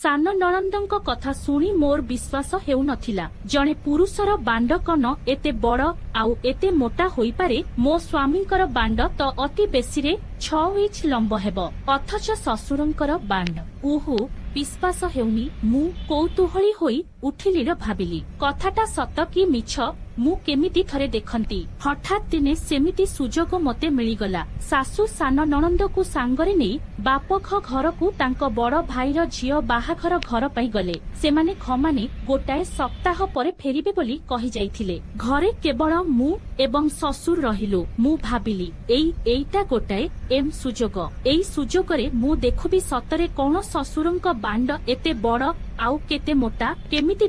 सान नणंदଙ୍କ କଥା ଶୁଣି ମୋର ବିଶ୍ୱାସ ହେଉନଥିଲା। ଜଣେ ପୁରୁଷର ବାଣ୍ଡ କନ ଏତେ ବଡ଼ ଆଉ ଏତେ ମୋଟା ହୋଇପାରେ। ମୋ ସ୍ୱାମୀଙ୍କର ବାଣ୍ଡ ତ ଅତି ବେଶୀରେ 6 ଇଞ୍ଚ ଲମ୍ବ ହେବ, ଅଥଚ ଶ୍ୱଶୁରଙ୍କର ବାଣ୍ଡ ଉହୁ ବିଶ୍ୱାସ ହେଉନି। ମୁଁ କୌତୂହଳୀ ହୋଇ ଉଠିଲିର ଭାବିଲି କଥାଟା ସତ କି ମିଛ ମୁଁ କେମିତି ଥରେ ଦେଖନ୍ତି। ହଠାତ୍ ଦିନେ ସେମିତି ସୁଯୋଗ ମତେ ମିଳିଗଲା। ଶାଶୁ ସାନ ନଣନ୍ଦକୁ ସାଙ୍ଗରେ ନେଇ ବାପଘ ଘରକୁ ତାଙ୍କ ବଡ଼ ଭାଇର ଝିଅ ବାହାଘର ଘର ପାଇଁ ଗଲେ। ସେମାନେ ଖମାନି ଗୋଟାଏ ସପ୍ତାହ ପରେ ଫେରିବେ ବୋଲି କହି ଯାଇଥିଲେ। ଘରେ କେବଳ ମୁଁ ଏବଂ ଶ୍ୱଶୁର ରହିଲୁ। ମୁଁ ଭାବିଲି ଏଇଟା ଗୋଟାଏ ସୁଯୋଗ। ଏଇ ସୁଯୋଗରେ ମୁଁ ଦେଖୁବି ସତରେ କଣ ଶ୍ୱଶୁରଙ୍କ ବାଣ୍ଡ ଏତେ ବଡ଼ ଆଉ କେତେ ମୋଟା। କେମିତି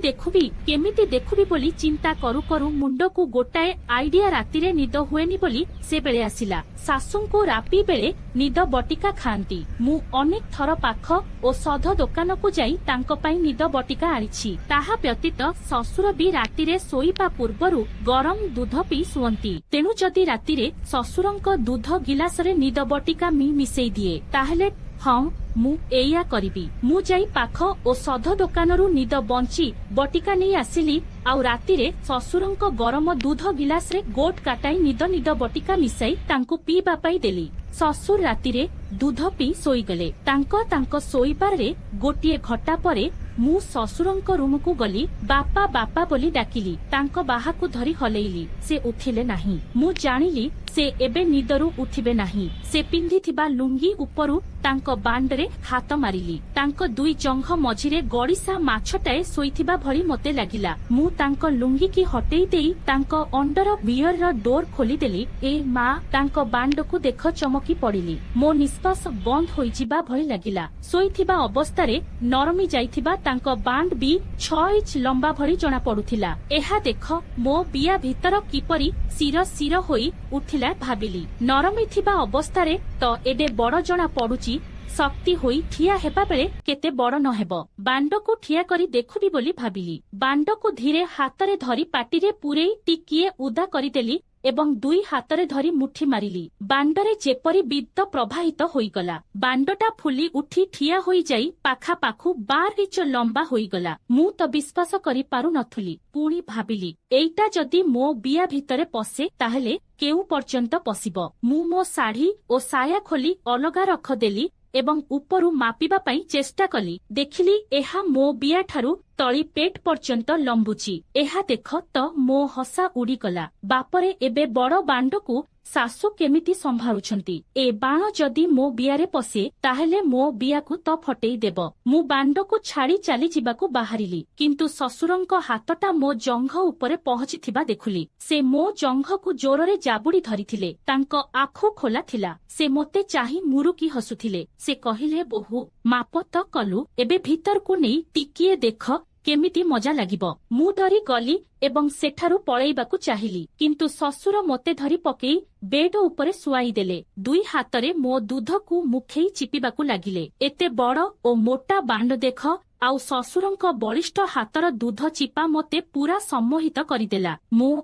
ଦେଖୁବି ବୋଲି ଚିନ୍ତା କରୁ କରୁ ମୁଣ୍ଡକୁ ଗୋଟାଏ ଆଇଡିଆ। ରାତିରେ ନିଦ ହୁଏନି ବୋଲି ସେବେଳେ ଆସିଲା। ଶାଶୁଙ୍କୁ ରାତି ବେଳେ ନିଦ ବଟିକା ଖାଆନ୍ତି। ମୁଁ ଅନେକ ଥର ପାଖ ଓ ସଧ ଦୋକାନକୁ ଯାଇ ତାଙ୍କ ପାଇଁ ନିଦ ବଟିକା ଆଣିଛି। ତାହା ବ୍ୟତୀତ ଶ୍ୱଶୁର ବି ରାତିରେ ଶୋଇବା ପୂର୍ବରୁ ଗରମ ଦୁଧ ପିଇ ଶୁଅନ୍ତି। ତେଣୁ ଯଦି ରାତିରେ ଶ୍ୱଶୁରଙ୍କ ଦୁଧ ଗିଲାସରେ ନିଦ ବଟିକା ମିଶେଇ ଦିଏ ତାହେଲେ ହଁ ମୁଁ ଏଇଆ କରିବି। ମୁଁ ଯାଇ ପାଖ ଓ ସଧ ଦୋକାନରୁ ନିଦ ବଞ୍ଚି ବଟିକା ନେଇ ଆସିଲି ଆଉ ରାତିରେ ଶ୍ୱଶୁରଙ୍କ ଗରମ ଦୁଧ ଗିଲାସରେ ଗୋଟ କାଟାଇ ନିଦ ବଟିକା ମିଶାଇ ତାଙ୍କୁ ପିଇବା ପାଇଁ ଦେଲି। ଶ୍ୱଶୁର ରାତିରେ ଦୁଧ ପିଇ ଶୋଇଗଲେ। ତାଙ୍କ ଶୋଇବାରେ ଗୋଟିଏ ଘଟା ପରେ ମୁଁ ଶ୍ୱଶୁରଙ୍କ ରୁମକୁ ଗଲି। ବାପା ବୋଲି ଡାକିଲି। ତାଙ୍କ ବାହାକୁ ଧରି ହଲେଇଲି। ସେ ଉଠିଲେ ନାହିଁ। ମୁଁ ଜାଣିଲି ସେ ଏବେ ନିଦରୁ ଉଠିବେ ନାହିଁ। ସେ ପିନ୍ଧିଥିବା ଲୁଙ୍ଗି ଉପରୁ ତାଙ୍କ ବାଣ୍ଡରେ ହାତ ମାରିଲି। ତାଙ୍କ ଦୁଇ ଜଙ୍ଘ ମଝିରେ ଗଡ଼ିସା ମାଛଟାଏ ଶୋଇଥିବା ଭଳି ମତେ ଲାଗିଲା। ମୁଁ ତାଙ୍କ ଲୁଙ୍ଗିକି ହଟେଇ ଦେଇ ତାଙ୍କ ଅଣ୍ଡର ବିୟରର ଡୋର ଖୋଲିଦେଲି। ଏ ମା, ତାଙ୍କ ବାଣ୍ଡକୁ ଦେଖ। ଚମକି ପଡ଼ିଲି। ମୋ ନିଶ୍ୱାସ ବନ୍ଦ ହୋଇଯିବା ଭଳି ଲାଗିଲା। ଶୋଇଥିବା ଅବସ୍ଥାରେ ନରମି ଯାଇଥିବା ତାଙ୍କ ବାଣ୍ଡ ବି 6 ଇଞ୍ଚ ଲମ୍ବା ଭଳି ଜଣା ପଡୁଥିଲା। ଏହା ଦେଖ ମୋ ବିୟା ଭିତର କିପରି ଶିର ହୋଇ ଉଠିଲା ଭାବିଲି। ନରମି ଥିବା ଅବସ୍ଥାରେ ତ ଏଡେ ବଡ଼ ଜଣା ପଡୁଛି, ଶକ୍ତି ହୋଇ ଠିଆ ହେବା ବେଳେ କେତେ ବଡ଼ ନ ହେବ। ବାଣ୍ଡକୁ ଠିଆ କରି ଦେଖୁବି ବୋଲି ଭାବିଲି। ବାଣ୍ଡକୁ ଧୀରେ ହାତରେ ଧରି ପାଟିରେ ପୂରେଇ ଟିକିଏ ଉଦା କରିଦେଲି ଏବଂ 2 ହାତରେ ଧରି ମୁଠି ମାରିଲି। ବାଣ୍ଡରେ ଯେପରି ବିଦ୍ୟୁତ୍ ପ୍ରବାହିତ ହୋଇଗଲା। ବାଣ୍ଡଟା ଫୁଲି ଉଠି ଠିଆ ହୋଇଯାଇ ପାଖାପାଖୁ 12 ଇଞ୍ଚ ଲମ୍ବା ହୋଇଗଲା। ମୁଁ ତ ବିଶ୍ୱାସ କରିପାରୁନଥିଲି। ପୁଣି ଭାବିଲି ଏଇଟା ଯଦି ମୋ ବିୟା ଭିତରେ ପଶେ ତାହେଲେ କେଉଁ ପର୍ଯ୍ୟନ୍ତ ପଶିବ। ମୁଁ ମୋ ଶାଢ଼ୀ ଓ ସାୟା ଖୋଲି ଅଲଗା ରଖଦେଲି ଏବଂ ଉପରୁ ମାପିବା ପାଇଁ ଚେଷ୍ଟା କଲି। ଦେଖିଲି ଏହା ମୋ ବିୟାଠାରୁ ତଳି ପେଟ ପର୍ଯ୍ୟନ୍ତ ଲମ୍ବୁଛି। ଏହା ଦେଖ ତ ମୋ ହସା ଉଡ଼ିଗଲା। ବାପରେ, ଏବେ ବଡ଼ ବାଣ୍ଡକୁ ଶାଶୁ କେମିତି ସମ୍ଭାଳୁଛନ୍ତି। ଏ ବାଣ ଯଦି ମୋ ବିୟାରେ ପଶେ ତାହେଲେ ମୋ ବିୟାକୁ ତ ଫଟେଇ ଦେବ। ମୁଁ ବାଣ୍ଡକୁ ଛାଡ଼ି ଚାଲିଯିବାକୁ ବାହାରିଲି। କିନ୍ତୁ ଶ୍ୱଶୁରଙ୍କ ହାତଟା ମୋ ଜଙ୍ଘ ଉପରେ ପହଞ୍ଚିଥିବା ଦେଖିଲି। ସେ ମୋ ଜଙ୍ଘକୁ ଜୋରରେ ଜାବୁଡ଼ି ଧରିଥିଲେ। ତାଙ୍କ ଆଖୁ ଖୋଲା ଥିଲା। ସେ ମୋତେ ଚାହିଁ ମୁରୁକି ହସୁଥିଲେ। ସେ କହିଲେ, ବୋହୂ, ମାପ ତ କଲୁ, ଏବେ ଭିତରକୁ ନେଇ ଟିକିଏ ଦେଖ କେମିତି ମଜା ଲାଗିବ। ମୁଁ ଡରି ଗଲି ଏବଂ ସେଠାରୁ ପଳେଇବାକୁ ଚାହିଁଲି। କିନ୍ତୁ ଶ୍ୱଶୁର ମୋତେ ଧରି ପକେଇ ବେଡ୍ ଉପରେ ଶୁଆଇ ଦେଲେ। 2 ହାତରେ ମୋ ଦୁଧକୁ ମୁଖେଇ ଚିପିବାକୁ ଲାଗିଲେ। ଏତେ ବଡ଼ ଓ ମୋଟା ବାଣ୍ଡ ଦେଖ। ଆଉ ଶ୍ୱଶୁରଙ୍କ ବଳିଷ୍ଠ ହାତର ଦୁଧ ଚିପା ମୋତେ ପୁରା ସମ୍ମୋହିତ କରିଦେଲା। ମୁଁ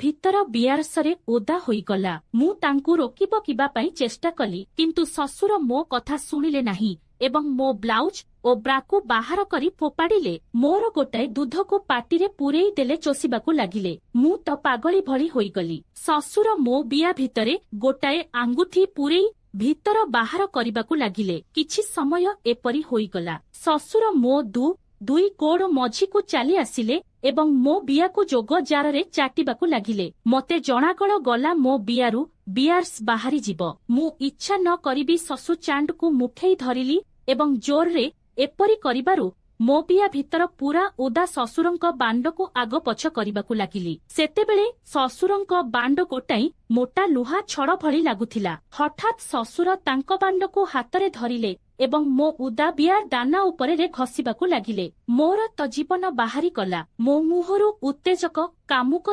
ଭିତର ବିୟାର୍ସରେ ଓଦା ହୋଇଗଲା। ମୁଁ ତାଙ୍କୁ ରୋକିବା ପାଇଁ ଚେଷ୍ଟା କଲି, କିନ୍ତୁ ଶ୍ୱଶୁର ମୋ କଥା ଶୁଣିଲେ ନାହିଁ ଏବଂ ମୋ ବ୍ଲାଉଜ ଓ ବ୍ରାକୁ ବାହାର କରି ଫୋପାଡ଼ିଲେ। ମୋର ଗୋଟାଏ ଦୁଧକୁ ପାଟିରେ ପୂରେଇ ଦେଲେ ଚୋଷିବାକୁ ଲାଗିଲେ। ମୁଁ ତ ପାଗଳି ଭଳି ହୋଇଗଲି। ଶ୍ୱଶୁର ମୋ ବିୟା ଭିତରେ ଗୋଟାଏ ଆଙ୍ଗୁଠି ପୂରେଇ ଭିତର ବାହାର କରିବାକୁ ଲାଗିଲେ। କିଛି ସମୟ ଏପରି ହୋଇଗଲା। ଶ୍ୱଶୁର ମୋ 2 ଗୋଡ଼ ମଝିକୁ ଚାଲି ଆସିଲେ ଏବଂ ମୋ ବିୟାକୁ ଯୋଗ ଜାରରେ ଚାଟିବାକୁ ଲାଗିଲେ। ମତେ ଜଣାଗଳ ଗଲା ମୋ ବିୟାରୁ ବିୟାର୍ସ ବାହାରି ଯିବ। ମୁଁ ଇଚ୍ଛା ନ କରିବି ଶ୍ୱଶୁର ଚାଣ୍ଡକୁ ମୁଠେଇ ଧରିଲି ଏବଂ ଜୋରରେ ଏପରି କରିବାରୁ ମୋ ବିୟା ଭିତର ପୁରା ଓଦା ଶ୍ୱଶୁରଙ୍କ ବାଣ୍ଡକୁ ଆଗ ପଛ କରିବାକୁ ଲାଗିଲି। ସେତେବେଳେ ଶ୍ୱଶୁରଙ୍କ ବାଣ୍ଡ ଗୋଟାଇ ମୋଟା ଲୁହା ଛଡ଼ ଭଳି ଲାଗୁଥିଲା। ହଠାତ୍ ଶ୍ୱଶୁର ତାଙ୍କ ବାଣ୍ଡକୁ ହାତରେ ଧରିଲେ ଏବଂ ମୋ ଉଦା ବିୟାର ଦାନା ଉପରେ ଘଷିବାକୁ ଲାଗିଲେ। ମୋର ତ ଜୀବନ ବାହାରିଗଲା। ମୋ ମୁହଁରୁ ଉତ୍ତେଜକ କାମୁକ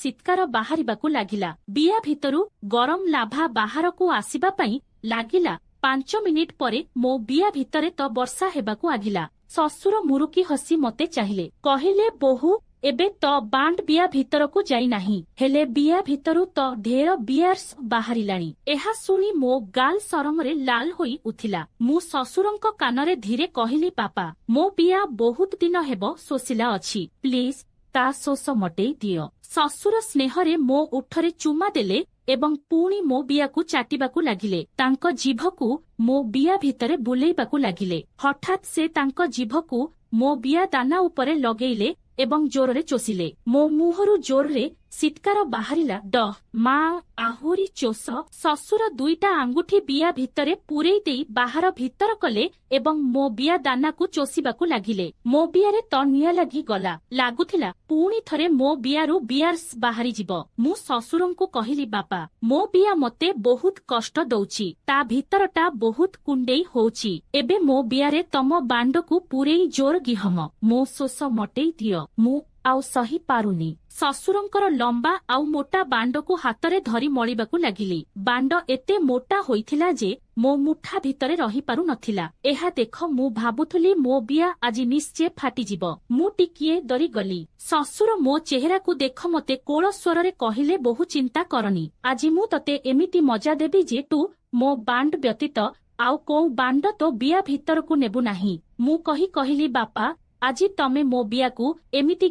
ଶୀତ୍କାର ବାହାରିବାକୁ ଲାଗିଲା। ବିୟା ଭିତରୁ ଗରମ ଲାଭା ବାହାରକୁ ଆସିବା ପାଇଁ ଲାଗିଲା। 5 ମିନିଟ୍ ପରେ ମୋ ବିୟା ଭିତରେ ତ ବର୍ଷା ହେବାକୁ ଲାଗିଲା। ଶ୍ୱଶୁର ମୁରୁକି ହସି ମୋତେ ଚାହିଁଲେ। କହିଲେ, ବୋହୂ, एबे तो बांड बिया भितरकू जाई नाही हेले बिया भितरु तो ढेर बियार्स बाहरिलाणी। एहा सुनी मो गाल सरमरे लाल होई उथिला। मु ससुरंक कानरे धीरे कहिली पापा मो बिया बहुत दिन हेबो शोषिला अछि, प्लीज ता शोष मटेई दियो। ससुर स्नेहरे मो उठरे चुमा देले एवं पुणी मो बियाकू चाटिबाकू लागिले। तांको जीभकू मो बिया भितरे बुलेइबाकू लागिले। हठात से तांको जीभकू मो बिया दाना उपरे लगेइले एवं जोररे चोषिले। मो मुहरु जोररे सिटकार बाहरिला ड मा आहुरी चोष। ससुर दुईटा आंगुठी बिया भितरे पुरेई देई बाहर भीतर कले एवं मो बिया दानाकू चोषिबाकू लागिले। मो बियारे तो निया लागी गला लागुथिला पुणी थरे मो बियारु बियार्स बाहरी जिवो। मु ससुरंकू कहिली बापा मो बिया मते बहुत कष्ट दउची, ता भीतरटा बहुत कुंडेई होउची। एबे मो बियारे तम बांडकू पुरेई जोर गिहम मो शोष मटेई दियो, मु आउ सही पारुनी। ससुरंकर लंबा आउ मोटा बांडकू हातरे धरी मळिबाकू लागिली। बांड एते मोटा होइथिला जे मो मुठा भितरे रही पारु नथिला। एहा देख मु भाबुथुली मो बिया आजि निश्चय फाटी जिवो। मु टिकिए डरी गली। ससुर मो चेहराकू देख मते कोळ स्वररे कहिले बहु चिंता करनी, आजि मु तते एमिति मजा देबी जे तू मो बांड व्यतीत आउ को बांड तो बिया भितरकू नेबु नाही। मु कहिली बापा आजि तमे मो बियाकू एमिति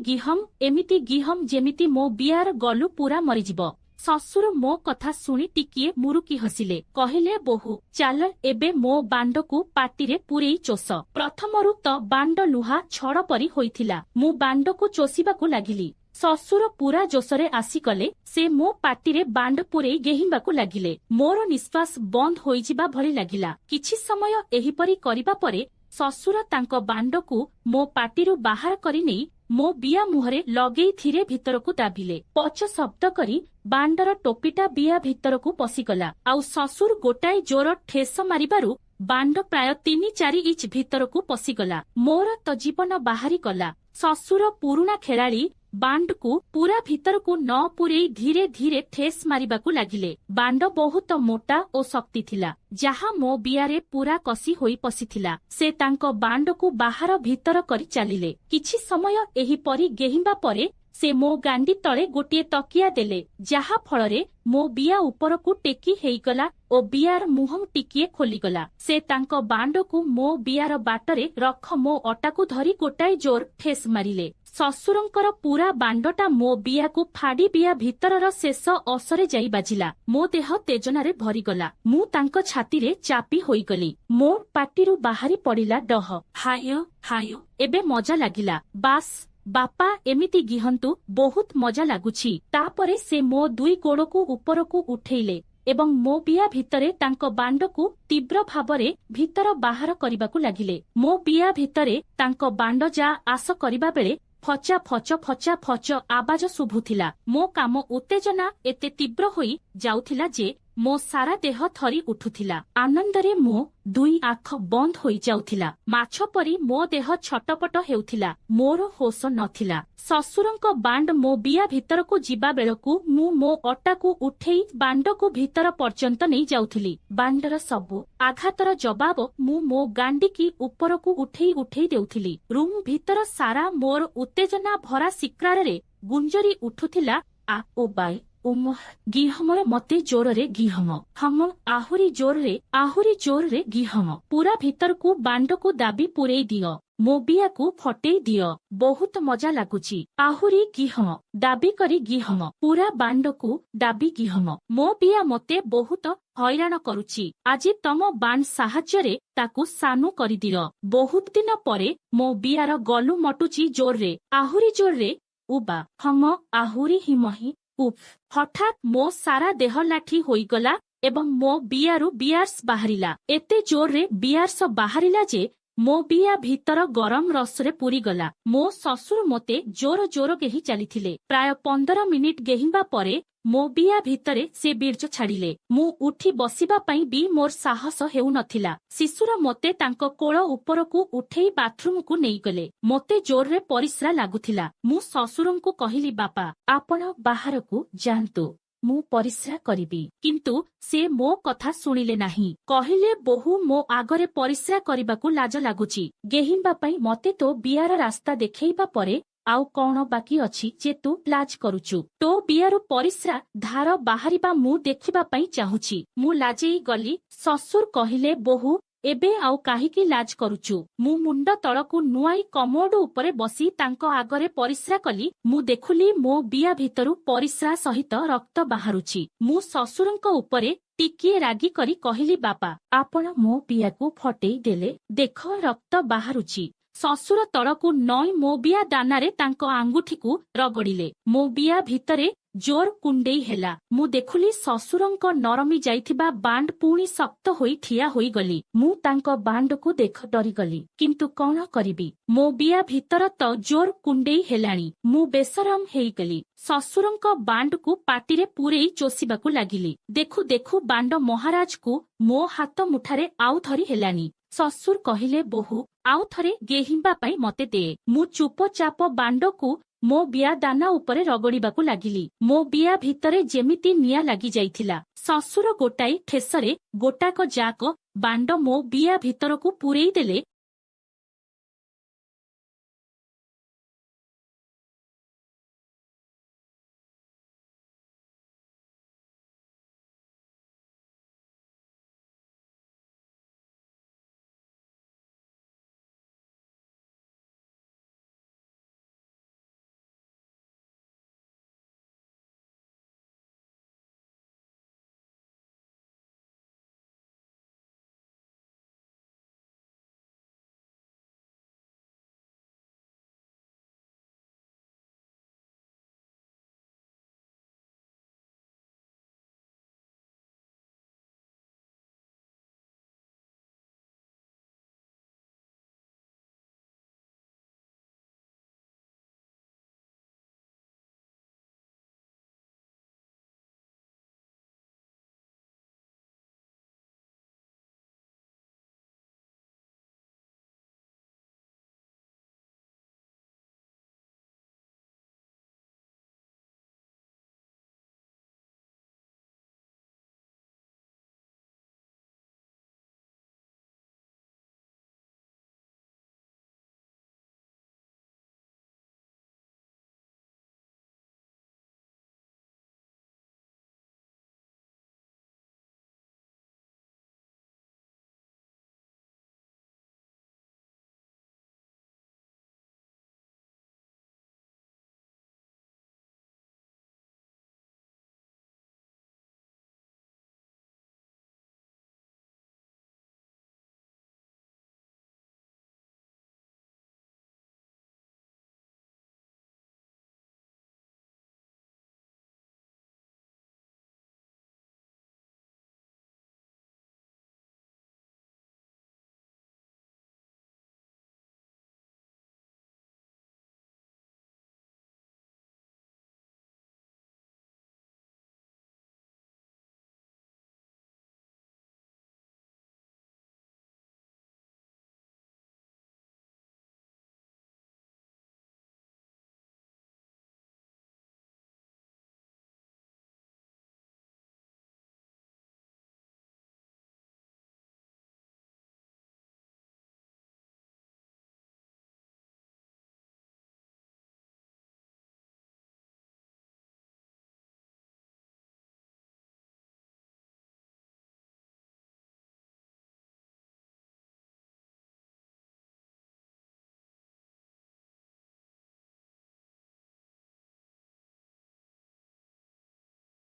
गिहम जेमिति मो बियार गलु पूरा मरिजिबो। ससुर मो कथा सुनी टिकिए मुरुकी हसिले। कहिले बोहू चाल एबे मो बांडकू पाटिरे पुरेई चोष। प्रथमरु तो बांड लुहा छड़ परी होइथिला। मु बांडकू चोषिबाकू लागिली। ससुर पूरा जोशरे आसीगले। से मो पाटिरे बांड पुरेई गेहिबाकू लागिले। मोर निश्वास बंद होइजिबा भली लागिला। किछि समय एहिपरी करिबा परे ससुर तांको बांडकू मो पाटिरु बाहर करि नेई मो बिया मुहरे लगेई थिरे भितरकू दाबिले। पच शब्द करी बांडर टोपीटा बिया भितरकू पसिगला। आउ ससुर गोटाए जोर ठेस मारिबारु बांड प्राय 3-4 इंच भितरकू पसिगला। मोर तो जीवन बाहरी गला। ससुर पुरुणा खेलाड़ी बांडकू पूरा भितरकू न पुरेई धीरे धीरे ठेस मारिबाकू लागिले। बांड बहुत मोटा ओ शक्ति थिला, जहा मो बियारे पूरा कसी होई पसिथिला। से तांको बांडकू बाहर भीतर करी चालिले। किछि समय एही परी गेहिबा परे से मो गांडी तळे गोटिए तकिया देले, जहा फଳରେ मो बिया उपरकू टेकी हेइगला ओ बियार मुहं टिकिए खोलिगला। से तांको बांडकू मो बियार बाटरे रख मो अटाकू धरी गोटाए जोर ठेस मारिले। ससुरंकर पूरा बांडटा मो बियाकू फाड़ी बिया भितरर शेष असरे जाई बाजिला। मो देह तेजनारे भरीगला। मु तांको छातीरे चापी होइगली। मो पाटिरु बाहरी पड़िला डह हाय हाय। एबे मजा लागिला। बास बापा एमिति गिहंतु बहुत मजा लागुछि। तापरे से मो दुई गोड़कू उपरकू उठेइले एवं मो बिया भितरे तांको बांडकू तीव्र भावरे भीतर बाहर करिबाकू लागिले। मो बिया भितरे तांको बांड जा आस करिबा बेले फचा फच आवाज शुभुथिला। मो काम उत्तेजना एते तीव्र होई जाउथिला जे मो सारा देह थरी उठुथिला। आनंदरे मो दुई आँख बंद होई जाउथिला। माछ परी मो देह छटपट हेउथिला। मोर होश नथिला। ससुरंक बांड मो बिया भितरकू जिबा बेलकू मु मो अटाकू उठेई बांडकू भीतर पर्यंत नहीं जाउथिली। बांडर सबु आघातर जवाब मु मो गांडीकी उपरकू उठेई देउथिली। रूम भीतर सारा मोर उत्तेजना भरा सिक्रारे गुंजरी उठुथिला। आ ओ बाय उम गिहमर मते जोररे गिहम हम आहुरी जोररे गिहम। पूरा भीतरकू बांडकू दाबी पुरेई दियो। मो बियाकू फटेई दियो। बहुत मजा लागुची। आहुरी गिहम दाबी करी गिहम। पूरा बांडकू दाबी गिहम। मो बिया मते बहुत हैरान करुची। आजि तम बांड साहाଯ୍ୟରେ ताकू सानु करी दियो। बहुत दिन परे मो बियार गलु मटुची जोररे आहुरी जोररे उबा हम आहुरी हिमही उफ। हठात मो सारा देह लाठी होइगला एवं मो बियारु बियार्स बाहरिला। एते जोररे बियार्स बाहरिला जे मो बिया भीतर गरम रसरे पूरी गला। मो ससुर मते जोर जोर गेही चलीथिले। प्राय 15 मिनिट गेहिबा परे मो बिया भितरे से बीर्ज छाड़िले। मु उठी बसिबा पई भी मोर साहस हेउ नथिला। शिशुर मते तांको कोळ उपरकू उठेई बाथरूमकू नेई गले। मते जोररे परिस्रा लागुथिला। मु ससुरंकू कहिली बापा आपण बाहरकू जांतु, मु परिस्रा करिबी। किंतु से मो कथा सुनिले नाही। कहिले बहु मो आगरे परिस्रा करिबाकू लाज लागुची। गेहिबा पई मते तो बियार रास्ता देखैबा परे ଆଉ କଣ ବାକି ଅଛି ଯେ ତୁ ଲାଜ କରୁଛୁ? ତୋ ବିଆରୁ ପରିସ୍ରା ଧାର ବାହାରିବା ମୁଁ ଦେଖିବା ପାଇଁ ଚାହୁଁଛି। ମୁଁ ଲାଜେଇ ଗଲି। ଶ୍ୱଶୁର କହିଲେ, ବୋହୂ ଏବେ ଆଉ କାହିଁକି ଲାଜ କରୁଛୁ? ମୁଁ ମୁଣ୍ଡ ତଳକୁ ନୁଆଇ କମୋଡ ଉପରେ ବସି ତାଙ୍କ ଆଗରେ ପରିସ୍ରା କଲି। ମୁଁ ଦେଖିଲି ମୋ ବିଆ ଭିତରୁ ପରିସ୍ରା ସହିତ ରକ୍ତ ବାହାରୁଛି। ମୁଁ ଶ୍ୱଶୁରଙ୍କ ଉପରେ ଟିକିଏ ରାଗି କରି କହିଲି, ବାପା ଆପଣ ମୋ ବିଆକୁ ଫଟେଇ ଦେଲେ, ଦେଖ ରକ୍ତ ବାହାରୁଛି। ଶ୍ୱଶୁର ତଳକୁ ନଇଁ ମୋ ବିଆ ଦାନାରେ ତାଙ୍କ ଆଙ୍ଗୁଠିକୁ ରଗଡ଼ିଲେ। ମୋ ବିଆ ଭିତରେ ଜୋର କୁଣ୍ଡେଇ ହେଲା। ମୁଁ ଦେଖିଲି ଶ୍ୱଶୁରଙ୍କ ନରମି ଯାଇଥିବା ବାଣ୍ଡ ପୁଣି ଶକ୍ତ ହୋଇ ଠିଆ ହୋଇଗଲି। ମୁଁ ତାଙ୍କ ବାଣ୍ଡକୁ ଦେଖ ଡରିଗଲି। କିନ୍ତୁ କଣ କରିବି? ମୋ ବିଆ ଭିତର ତ ଜୋର କୁଣ୍ଡେଇ ହେଲାଣି। ମୁଁ ବେସରମ ହେଇଗଲି। ଶ୍ୱଶୁରଙ୍କ ବାଣ୍ଡକୁ ପାଟିରେ ପୂରେଇ ଚୋଷିବାକୁ ଲାଗିଲି। ଦେଖୁ ଦେଖୁ ବାଣ୍ଡ ମହାରାଜକୁ ମୋ ହାତ ମୁଠାରେ ଆଉ ଧରି ହେଲାନି। ଶ୍ୱଶୁର କହିଲେ, ବୋହୂ ଆଉ ଥରେ ଗେହିବା ପାଇଁ ମତେ ଦେ। ମୁଁ ଚୁପଚାପ ବାଣ୍ଡକୁ ମୋ ବିଆ ଦାନା ଉପରେ ରଗଡ଼ିବାକୁ ଲାଗିଲି। ମୋ ବିଆ ଭିତରେ ଯେମିତି ନିଆଁ ଲାଗି ଯାଇଥିଲା। ଶ୍ୱଶୁର ଗୋଟାଏ ଠେସରେ ଗୋଟାକ ଯାକ ବାଣ୍ଡ ମୋ ବିଆ ଭିତରକୁ ପୂରେଇ ଦେଲେ।